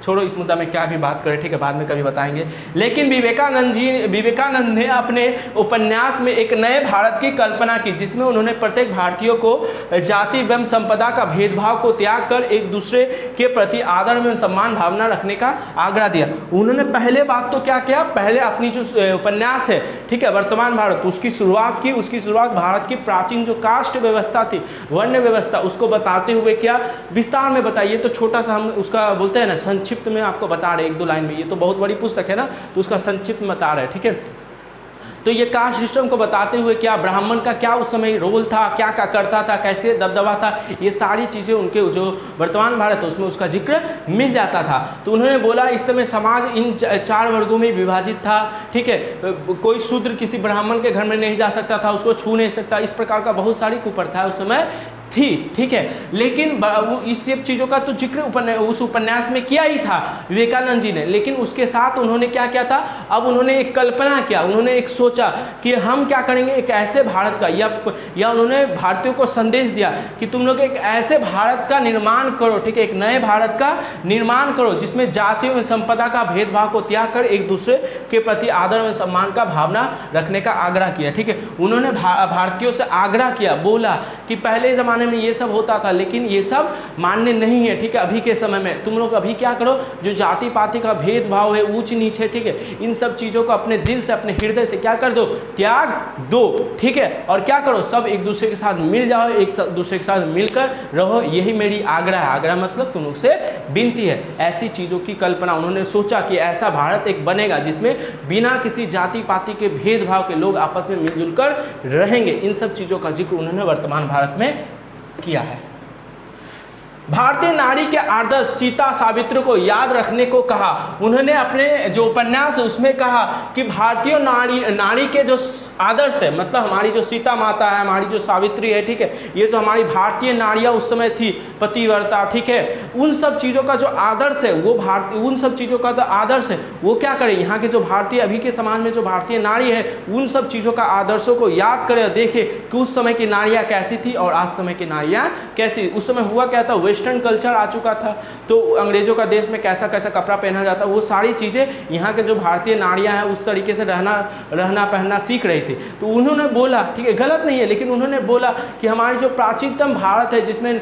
छोड़ो इस मुद्दा में क्या भी बात करें, ठीक है, बाद में कभी बताएंगे। लेकिन विवेकानंद ने अपने उपन्यास में एक नए भारत की कल्पना की, जिसमें उन्होंने प्रत्येक भारतीयों को जाति एवं संपदा का भेदभाव को त्याग कर एक दूसरे के प्रति आदर एवं सम्मान भावना रखने का आग्रह दिया। उन्होंने पहले बात तो क्या किया, पहले अपनी जो उपन्यास है, ठीक है, वर्तमान भारत, उसकी शुरुआत की। उसकी शुरुआत भारत की प्राचीन जो कास्ट व्यवस्था थी, वर्ण व्यवस्था, उसको बताते हुए क्या विस्तार में बताइए। तो छोटा सा हम उसका बोलते हैं ना, संक्षिप्त में आपको बता रहे 1-2 लाइन में। ये तो बहुत बड़ी पुस्तक है ना, तो उसका संक्षिप्त बता रहे हैं। ठीक है, तो ये कास्ट सिस्टम को बताते हुए क्या ब्राह्मण का क्या उस समय रोल था, क्या क्या करता था, कैसे दबदबा था, ये सारी चीज़ें उनके जो वर्तमान भारत है उसमें उसका जिक्र मिल जाता था। तो उन्होंने बोला इस समय समाज इन 4 वर्गों में विभाजित था। ठीक है, कोई शूद्र किसी ब्राह्मण के घर में नहीं जा सकता था, उसको छू नहीं सकता, इस प्रकार का बहुत सारी कुप्रथा उस समय थी। ठीक है, लेकिन इस सब चीज़ों का तो जिक्र उस उपन्यास में किया ही था विवेकानंद जी ने। लेकिन उसके साथ उन्होंने क्या किया था, अब उन्होंने एक कल्पना किया, उन्होंने एक सोचा कि हम क्या करेंगे, एक ऐसे भारत का, या उन्होंने भारतीयों को संदेश दिया कि तुम लोग एक ऐसे भारत का निर्माण करो। ठीक है, एक नए भारत का निर्माण करो जिसमें जातियों में संपदा का भेदभाव को त्याग कर एक दूसरे के प्रति आदर और सम्मान का भावना रखने का आग्रह किया। ठीक है, उन्होंने भारतीयों से आग्रह किया, बोला कि पहले ज़माने में ये सब होता था लेकिन ये सब मान्य नहीं है। ठीक है, अभी के समय में तुम लोग अभी क्या करो, जो जाति पाति का भेदभाव है, ऊंच नीच है, ठीक है, इन सब चीज़ों को अपने दिल से, अपने हृदय से क्या कर दो, त्याग दो। ठीक है, और क्या करो, सब एक दूसरे के साथ मिल जाओ, एक दूसरे के साथ मिलकर रहो, यही मेरी आग्रह है। आग्रह मतलब तुम लोग से विनती है। ऐसी चीज़ों की कल्पना उन्होंने सोचा कि ऐसा भारत एक बनेगा जिसमें बिना किसी जाति पाति के भेदभाव के लोग आपस में मिलजुल कर रहेंगे। इन सब चीज़ों का जिक्र उन्होंने वर्तमान भारत में किया है। भारतीय नारी के आदर्श सीता सावित्री को याद रखने को कहा। उन्होंने अपने जो उपन्यास है उसमें कहा कि भारतीय नारी के जो आदर्श है, मतलब हमारी जो सीता माता है, हमारी जो सावित्री है, ठीक है, ये जो हमारी भारतीय नारियां उस समय थी, पतिव्रता, ठीक है, उन सब चीज़ों का जो आदर्श है वो उन सब चीज़ों का जो आदर्श है वो क्या करें, यहाँ के जो भारतीय, अभी के समाज में जो भारतीय नारी है उन सब चीज़ों का आदर्शों को याद करें और देखें कि उस समय की नारियाँ कैसी थी और आज समय की नारियाँ कैसी। उस समय हुआ क्या था, वेस्टर्न कल्चर आ चुका था, तो अंग्रेजों का देश में कैसा कैसा कपड़ा पहना जाता, वो सारी चीज़ें यहाँ के जो भारतीय नारियाँ हैं उस तरीके से रहना पहनना सीख रही थी। तो उन्होंने बोला, ठीक है, गलत नहीं है, लेकिन उन्होंने बोला कि हमारी जो प्राचीनतम भारत है जिसमें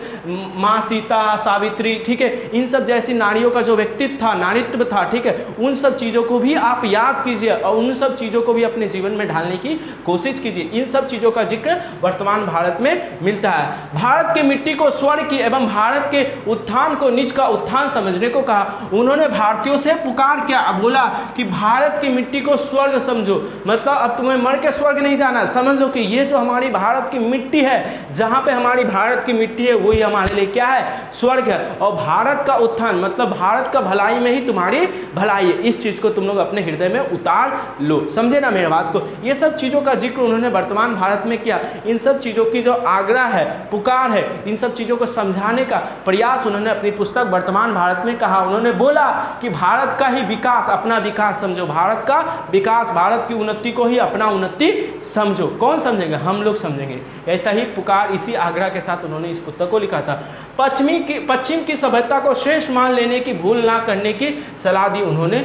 माँ सीता, सावित्री, ठीक है, इन सब जैसी नारियों का जो व्यक्तित्व था, नारित्व था, ठीक है, उन सब चीज़ों को भी आप याद कीजिए और उन सब चीज़ों को भी अपने जीवन में ढालने की कोशिश कीजिए। इन सब चीज़ों का जिक्र वर्तमान भारत में मिलता है। भारत की मिट्टी को स्वर्ग की एवं भारत के उत्थान को नीच का उत्थान समझने को कहा। उन्होंने भारतीयों से पुकार किया, बोला कि भारत की मिट्टी को स्वर्ग समझो, मतलब अब तुम्हें मर के स्वर्ग नहीं जाना, समझ लो कि ये जो हमारी भारत की मिट्टी है, जहाँ पे हमारी भारत की मिट्टी है वही हमारे लिए क्या है, स्वर्ग है। और भारत का उत्थान मतलब भारत का भलाई में ही तुम्हारी भलाई है। इस चीज़ को तुम लोग अपने हृदय में उतार लो, समझे ना मेरे बात को। ये सब चीज़ों का जिक्र उन्होंने वर्तमान भारत में किया। इन सब चीज़ों की जो आग्रह है, पुकार है, इन सब चीज़ों को समझाने का प्रयास उन्होंने अपनी पुस्तक वर्तमान भारत में कहा। उन्होंने बोला कि भारत का ही विकास अपना विकास समझो, भारत का विकास, भारत की उन्नति को ही अपना उन्नति समझो। कौन समझेंगे, हम लोग समझेंगे। ऐसा ही पुकार, इसी आग्रह के साथ उन्होंने इस पुस्तक को लिखा था। पश्चिम की सभ्यता को श्रेष्ठ मान लेने की भूल ना करने की सलाह दी उन्होंने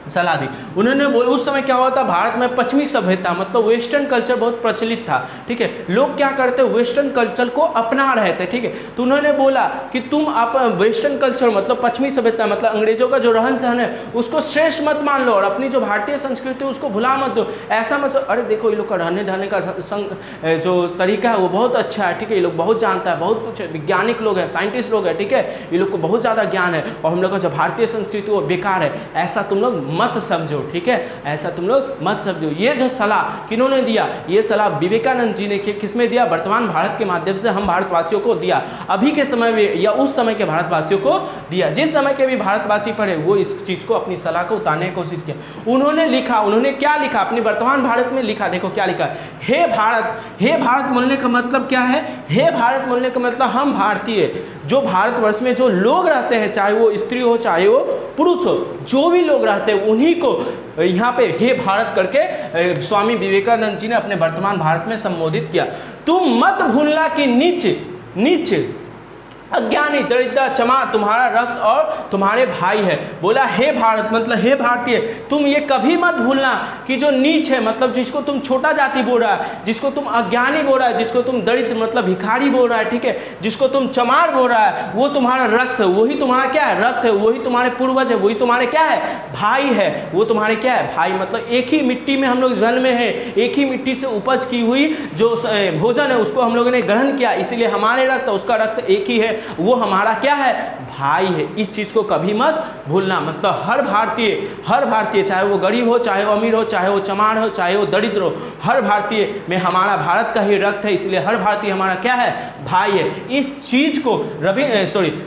सलाह दी। उन्होंने उस समय क्या हुआ था, भारत में पश्चिमी सभ्यता मतलब वेस्टर्न कल्चर बहुत प्रचलित था, ठीक है। लोग क्या करते वेस्टर्न कल्चर को अपना रहे थे, ठीक है। तो उन्होंने बोला कि तुम आप वेस्टर्न कल्चर मतलब पश्चिमी सभ्यता मतलब अंग्रेजों का जो रहन सहन है उसको श्रेष्ठ मत मान लो और अपनी जो भारतीय संस्कृति है उसको भुला मत दो। ऐसा मत, अरे देखो ये लोग का रहने ढहने का जो तरीका है वो बहुत अच्छा है, ठीक है। ये लोग बहुत जानता है, बहुत कुछ वैज्ञानिक लोग हैं, साइंटिस्ट लोग हैं, ठीक है। ये लोग को बहुत ज़्यादा ज्ञान है और हम लोग का जो भारतीय संस्कृति वो बेकार है, ऐसा तुम लोग मत समझो, ठीक है। ऐसा तुम लोग मत समझो। ये जो सलाह किन्होंने दिया, ये सलाह विवेकानंद जी ने किसमें दिया, वर्तमान भारत के माध्यम से हम भारतवासियों को दिया। अभी के समय में या उस समय के भारतवासियों को दिया, जिस समय के भी भारतवासी पढ़े वो इस चीज़ को अपनी सलाह को उतारने की कोशिश किया। उन्होंने लिखा, उन्होंने क्या लिखा, अपनी वर्तमान भारत में लिखा, देखो क्या लिखा, हे भारत। हे भारत बोलने का मतलब क्या है, हे भारत बोलने का मतलब हम भारतीय, जो भारतवर्ष में जो लोग रहते हैं, चाहे वो स्त्री हो चाहे वो पुरुष हो, जो भी लोग रहते हैं उन्हीं को यहाँ पे हे भारत करके स्वामी विवेकानंद जी ने अपने वर्तमान भारत में संबोधित किया। तुम मत भूलना कि नीच अज्ञानी दरिद्र चमार तुम्हारा रक्त और तुम्हारे भाई है। बोला हे भारत मतलब हे भारतीय, तुम ये कभी मत भूलना कि जो नीच है मतलब जिसको तुम छोटा जाति बोल रहा है, जिसको तुम अज्ञानी बोल रहा है, जिसको तुम दरिद्र मतलब भिखारी बोल रहा है, ठीक है, जिसको तुम चमार बोल रहा है, वो तुम्हारा रक्त है, वही तुम्हारा क्या है, रक्त है, वही तुम्हारे पूर्वज है, वही तुम्हारे क्या है, भाई है, वो तुम्हारे क्या है, भाई। मतलब एक ही मिट्टी में हम लोग जन्मे हैं, एक ही मिट्टी से उपज की हुई जो भोजन है उसको हम लोगों ने ग्रहण किया, इसीलिए हमारे रक्त उसका रक्त एक ही है, वो हमारा क्या है, भाई है। इस चीज को कभी मत भूलना। मतलब हर भारतीय चाहे वो गरीब हो चाहे वो अमीर हो चाहे वो चमार हो चाहे वो दरिद्र हो, हर भारतीय में हमारा भारत का ही रक्त है, इसलिए हर भारतीय हमारा क्या है, भाई है। इस चीज को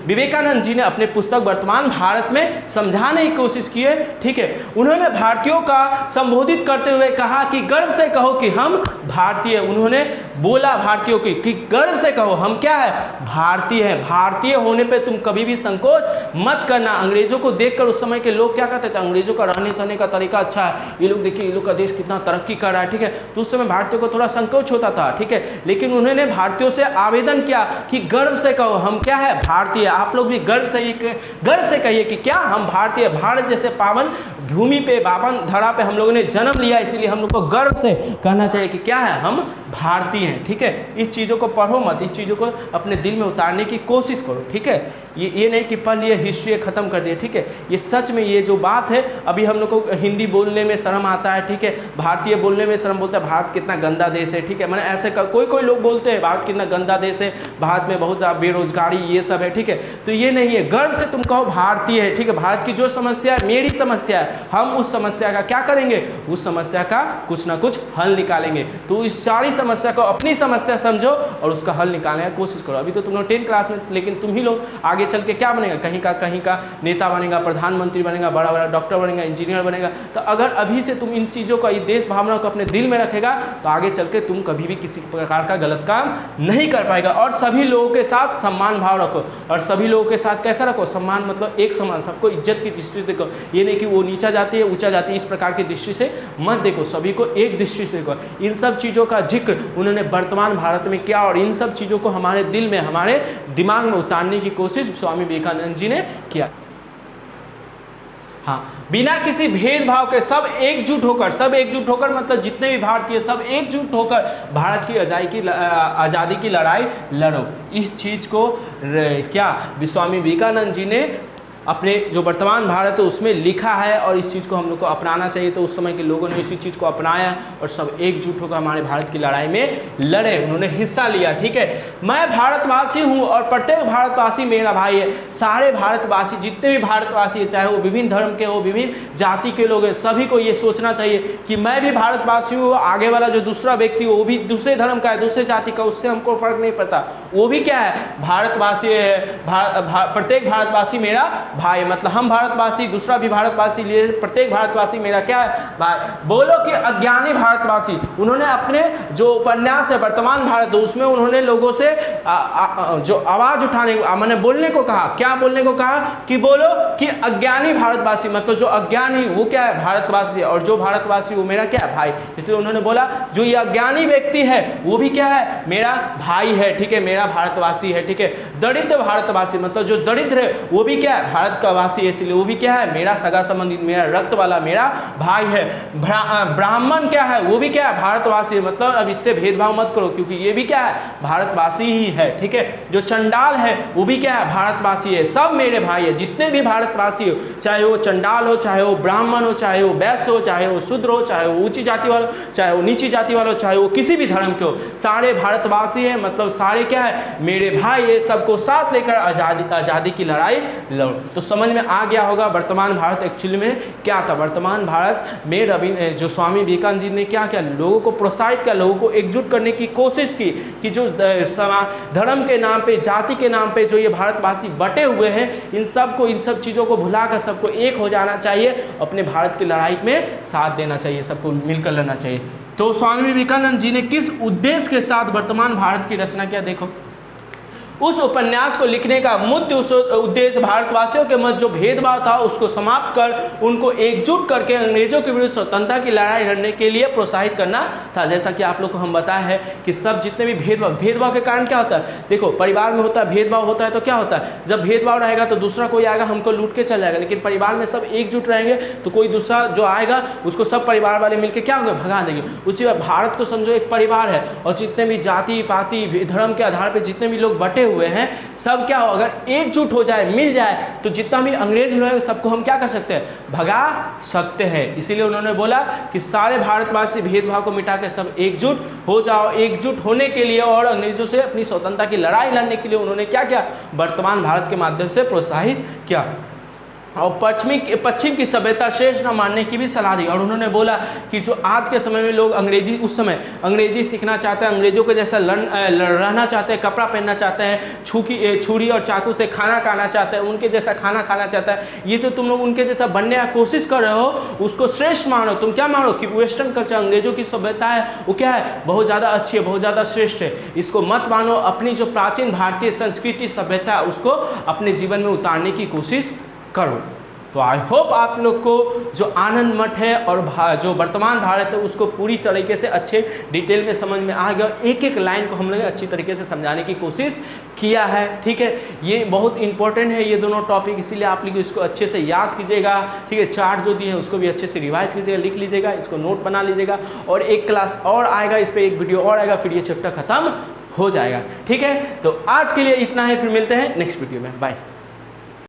विवेकानंद जी ने अपने पुस्तक वर्तमान भारत में समझाने की कोशिश की है, ठीक है। उन्होंने भारतीयों का संबोधित करते हुए कहा कि गर्व से कहो कि हम भारतीय। उन्होंने बोला भारतीयों की कि गर्व से कहो हम क्या है, भारतीय है। भारतीय होने पे तुम कभी भी संकोच मत करना। अंग्रेजों को देखकर उस समय के लोग क्या कहते थे, अंग्रेजों का रहने सहने का तरीका अच्छा है, ये लोग देखिए ये लोग का देश कितना तरक्की कर रहा है, ठीक है। तो उस समय भारतीयों को थोड़ा संकोच होता था, ठीक है। लेकिन उन्होंने भारतीयों से आवेदन किया कि गर्व से कहो हम क्या है, भारतीय। आप लोग भी गर्व से कहिए कि क्या हम भारतीय। भारत जैसे पावन भूमि पे पावन धरा पे हम लोगों ने जन्म लिया, इसीलिए हम लोग को गर्व से कहना चाहिए कि क्या है, हम भारतीय हैं, ठीक है। इस चीज़ों को पढ़ो मत, इस चीज़ों को अपने दिल में उतारने की कोशिश करो, ठीक है। ये नहीं कि पढ़ लिए हिस्ट्री ख़त्म कर दिए, ठीक है। ये सच में ये जो बात है, अभी हम लोग को हिंदी बोलने में शर्म आता है, ठीक है, भारतीय बोलने में शर्म, बोलते हैं भारत कितना गंदा देश है, ठीक है। मैंने ऐसे कोई लोग बोलते हैं भारत कितना गंदा देश है, भारत में बहुत ज़्यादा बेरोजगारी ये सब है, ठीक है। तो ये नहीं है, गर्व से तुम कहो भारतीय है, ठीक है। भारत की जो समस्या है मेरी समस्या है, हम उस समस्या का क्या करेंगे, उस समस्या का कुछ ना कुछ हल निकालेंगे। तो इस सारी समस्या को अपनी समस्या समझो और उसका हल निकालने की कोशिश करो। अभी तो तुम लोग 10 क्लास में, लेकिन तुम ही लोग आगे चल के क्या बनेगा, कहीं का नेता बनेगा, प्रधानमंत्री बनेगा, बड़ा डॉक्टर बनेगा, इंजीनियर बनेगा। तो अगर अभी से तुम इन चीज़ों का, ये देश भावना को अपने दिल में रखेगा तो आगे चल के तुम कभी भी किसी प्रकार का गलत काम नहीं कर पाएगा। और सभी लोगों के साथ सम्मान भाव रखो, और सभी लोगों के साथ कैसा रखो, सम्मान मतलब एक समान, सबको इज्जत की दृष्टि से देखो। ये नहीं कि वो नीचा जाती है ऊंचा जाती है, इस प्रकार की दृष्टि से मत देखो, सभी को एक दृष्टि से देखो। इन सब चीज़ों का जिक्र उन्होंने वर्तमान भारत में किया और इन सब चीज़ों को हमारे दिल में, हमारे दिमाग में उतारने की कोशिश स्वामी विवेकानंद जी ने किया। हाँ, बिना किसी भेदभाव के सब एकजुट होकर मतलब जितने भी भारतीय सब एकजुट होकर भारत की आज़ादी की लड़ाई लड़ो। इस चीज़ को क्या स्वामी विवेकानंद जी ने अपने जो वर्तमान भारत है उसमें लिखा है और इस चीज़ को हम लोग को अपनाना चाहिए। तो उस समय के लोगों ने इसी चीज़ को अपनाया और सब एकजुट होकर हमारे भारत की लड़ाई में लड़े, उन्होंने हिस्सा लिया, ठीक है। मैं भारतवासी हूँ और प्रत्येक भारतवासी मेरा भाई है। सारे भारतवासी, जितने भी भारतवासी है, चाहे वो विभिन्न धर्म के हो, विभिन्न जाति के लोग हैं, सभी को ये सोचना चाहिए कि मैं भी भारतवासी हूँ, आगे वाला जो दूसरा व्यक्ति हो वो भी दूसरे धर्म का है, दूसरे जाति का, उससे हमको फर्क नहीं पड़ता, वो भी क्या है, भारतवासी है। प्रत्येक भारतवासी मेरा भाई, मतलब हम भारतवासी, दूसरा भी भारतवासी, लिए प्रत्येक भारतवासी मेरा क्या है, भाई। बोलो कि अज्ञानी भारतवासी, उन्होंने अपने जो उपन्यास है वर्तमान भारत, उसमें उन्होंने लोगों से जो आवाज उठाने, मैंने बोलने को कहा, क्या बोलने को कहा कि बोलो कि अज्ञानी भारतवासी, मतलब जो अज्ञानी वो क्या है, भारतवासी, और जो भारतवासी वो मेरा क्या है, भाई। इसलिए उन्होंने बोला जो ये अज्ञानी व्यक्ति है वो भी क्या है, मेरा भाई है, ठीक है, मेरा भारतवासी है, ठीक है। दरिद्र भारतवासी, मतलब जो दरिद्र है वो भी क्या है, भारत का वासी है, इसलिए वो भी क्या है, मेरा सगा संबंधी, मेरा रक्त वाला, मेरा भाई है। ब्राह्मण क्या है, वो भी क्या है, भारतवासी है। मतलब अब इससे भेदभाव मत करो, क्योंकि ये भी क्या है, भारतवासी ही है, ठीक है। जो चंडाल है वो भी क्या है, भारतवासी है। सब मेरे भाई है, जितने भी भारतवासी हो, चाहे वो चंडाल हो, चाहे वो ब्राह्मण हो, चाहे वो वैश्य हो, चाहे वो शूद्र हो, चाहे वो ऊंची जाति वाला, चाहे वो नीची जाति वाला, चाहे वो किसी भी धर्म के हो, सारे भारतवासी है। मतलब सारे क्या है, मेरे भाई है। सबको साथ लेकर आज़ादी की लड़ाई लड़ो। तो समझ में आ गया होगा वर्तमान भारत एक्चुअली में क्या था। वर्तमान भारत में जो स्वामी विवेकानंद जी ने क्या किया, लोगों को प्रोत्साहित किया, लोगों को एकजुट करने की कोशिश की कि जो धर्म के नाम पे, जाति के नाम पे जो ये भारतवासी बटे हुए हैं, इन सब चीज़ों को भुलाकर सबको एक हो जाना चाहिए, अपने भारत की लड़ाई में साथ देना चाहिए, सबको मिलकर लड़ना चाहिए। तो स्वामी विवेकानंद जी ने किस उद्देश्य के साथ वर्तमान भारत की रचना किया, देखो उस उपन्यास को लिखने का मुख्य उद्देश्य भारतवासियों के मध्य जो भेदभाव था उसको समाप्त कर उनको एकजुट करके अंग्रेजों के विरुद्ध स्वतंत्रता की लड़ाई लड़ने के लिए प्रोत्साहित करना था। जैसा कि आप लोग को हम बताए हैं कि सब जितने भी भेदभाव के कारण क्या होता है, देखो परिवार में होता है भेदभाव होता है तो क्या होता है, जब भेदभाव रहेगा तो दूसरा कोई आएगा हमको लूट के चल जाएगा, लेकिन परिवार में सब एकजुट रहेंगे तो कोई दूसरा जो आएगा उसको सब परिवार वाले मिलकर क्या होगा, भगा देंगे। उसी बात भारत को समझो एक परिवार है, और जितने भी जाति पाति धर्म के आधार पर जितने भी लोग बटे हुए हैं, सब क्या हो, अगर एकजुट हो जाए, मिल जाए, तो जितना भी अंग्रेज लोग हैं सबको हम क्या कर सकते हैं, भगा सकते हैं। इसीलिए उन्होंने बोला कि सारे भारतवासी भेदभाव को मिटा के सब एकजुट हो जाओ। एकजुट होने के लिए और अंग्रेजों से अपनी स्वतंत्रता की लड़ाई लड़ने के लिए उन्होंने क्या किया, वर्तमान भारत के माध्यम से प्रोत्साहित किया और पश्चिम की सभ्यता श्रेष्ठ न मानने की भी सलाह दी। और उन्होंने बोला कि जो आज के समय में लोग उस समय अंग्रेजी सीखना चाहते हैं, अंग्रेजों के जैसा रहना चाहते हैं, कपड़ा पहनना चाहते हैं, छुरी और चाकू से खाना खाना चाहते हैं, उनके जैसा खाना खाना चाहता है, ये जो तुम लोग उनके जैसा बनने की कोशिश कर रहे हो उसको श्रेष्ठ मानो। तुम क्या मानो कि वेस्टर्न कल्चर अंग्रेजों की सभ्यता है वो क्या है, बहुत ज़्यादा अच्छी है, बहुत ज़्यादा श्रेष्ठ है, इसको मत मानो। अपनी जो प्राचीन भारतीय संस्कृति सभ्यता है उसको अपने जीवन में उतारने की कोशिश करो। तो आई होप आप लोग को जो आनंद मठ है और जो वर्तमान भारत है उसको पूरी तरीके से अच्छे डिटेल में समझ में आ गया। एक एक लाइन को हम लोग अच्छी तरीके से समझाने की कोशिश किया है, ठीक है। ये बहुत इंपॉर्टेंट है ये दोनों टॉपिक, इसीलिए आप लोग इसको अच्छे से याद कीजिएगा, ठीक है। चार्ट जो दिए हैं उसको भी अच्छे से रिवाइज कीजिएगा, लिख लीजिएगा, इसको नोट बना लीजिएगा, और एक क्लास और आएगा, इस पर एक वीडियो और आएगा, फिर ये चैप्टर खत्म हो जाएगा, ठीक है। तो आज के लिए इतना ही, फिर मिलते हैं नेक्स्ट वीडियो में, बाय।